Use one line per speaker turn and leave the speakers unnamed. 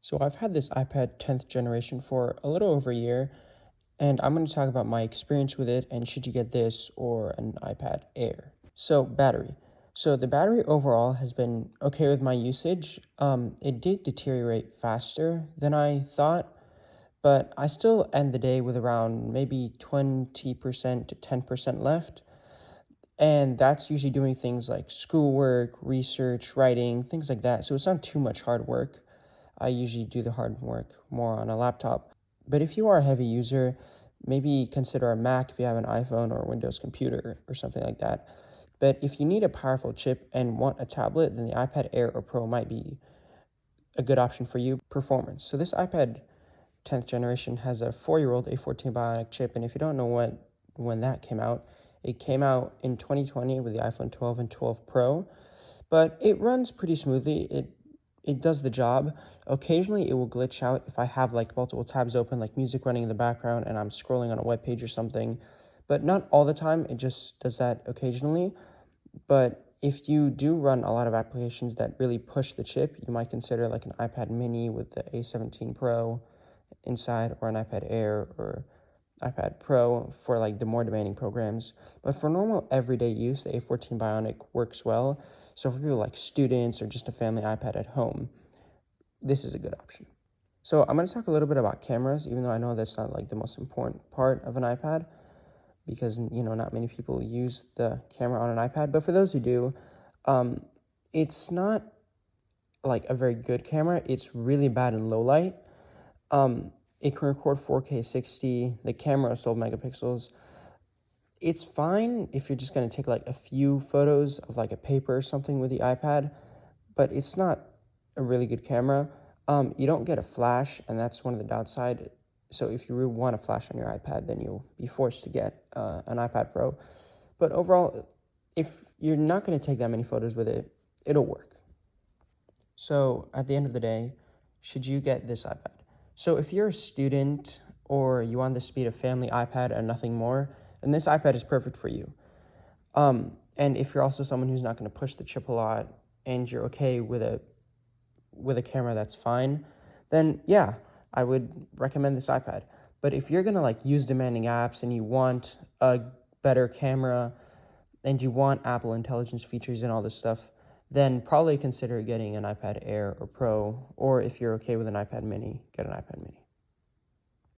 So I've had this iPad 10th generation for a little over a year, and I'm going to talk about my experience with it and should you get this or an iPad Air. So battery. So the battery overall has been okay with my usage. It did deteriorate faster than I thought, but I still end the day with around maybe 20% to 10% left. And that's usually doing things like schoolwork, research, writing, things like that. So it's not too much hard work. I usually do the hard work more on a laptop. But if you are a heavy user, maybe consider a Mac if you have an iPhone or a Windows computer or something like that. But if you need a powerful chip and want a tablet, then the iPad Air or Pro might be a good option for you. Performance. So this iPad 10th generation has a 4-year-old A14 Bionic chip, and if you don't know when that came out, it came out in 2020 with the iPhone 12 and 12 Pro, but it runs pretty smoothly. It does the job. Occasionally, it will glitch out if I have like multiple tabs open, like music running in the background, and I'm scrolling on a web page or something. But not all the time. It just does that occasionally. But if you do run a lot of applications that really push the chip, you might consider like an iPad mini with the A17 Pro inside, or an iPad Air or iPad Pro for like the more demanding programs. But for normal everyday use, the A14 Bionic works well. So for people like students or just a family iPad at home, this is a good option. So I'm going to talk a little bit about cameras, even though I know that's not like the most important part of an iPad, because not many people use the camera on an iPad. But for those who do, it's not like a very good camera. It's really bad in low light. It can record 4K 60. The camera is 12 megapixels. It's fine if you're just going to take like a few photos of like a paper or something with the iPad, but it's not a really good camera. You don't get a flash, and that's one of the downside. So if you really want a flash on your iPad, then you'll be forced to get an iPad Pro. But overall, if you're not going to take that many photos with it, it'll work. So at the end of the day, should you get this iPad? So if you're a student or you want the speed of family iPad and nothing more, then this iPad is perfect for you. And if you're also someone who's not going to push the chip a lot and you're okay with a camera that's fine, then yeah, I would recommend this iPad. But if you're going to like use demanding apps and you want a better camera and you want Apple Intelligence features and all this stuff, then probably consider getting an iPad Air or Pro, or if you're okay with an iPad mini, get an iPad mini.